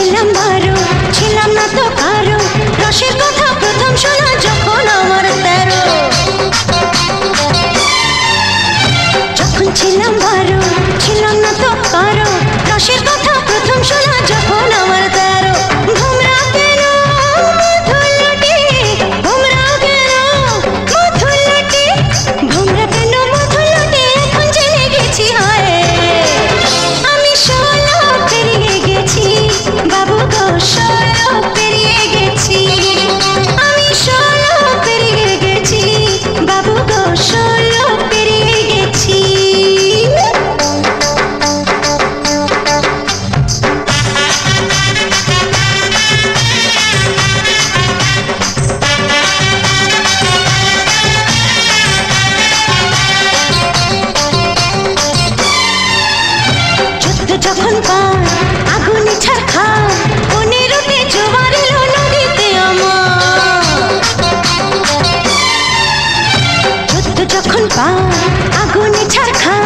ছিলাম বারো, ছিলাম না তো কারো, রসের কথা প্রথম শোনা যখন আমার 13। যখন ছিলাম বারো, ছিলাম না তো কারো, রসের কথা প্রথম শোনা যখন আমার 13। ভোমরা কেন মধুলটি, ভোমরা কেন মধুলটি, ভোমরা কেন মধুলটি, এখন জেনে গেছি হায় আমি 16 পেরিয়ে গেছি বাবু গো, 16 পেরিয়ে গেছি আমি, 16 পেরিয়ে গেছি বাবু গো, 16 পেরিয়ে গেছি। যুদ্ধ যখন পার আগুনে ছারখা, 15তে জোয়ার এলো নদীতে আমার। যুদ্ধ যখন পার আগুনে ছারখা,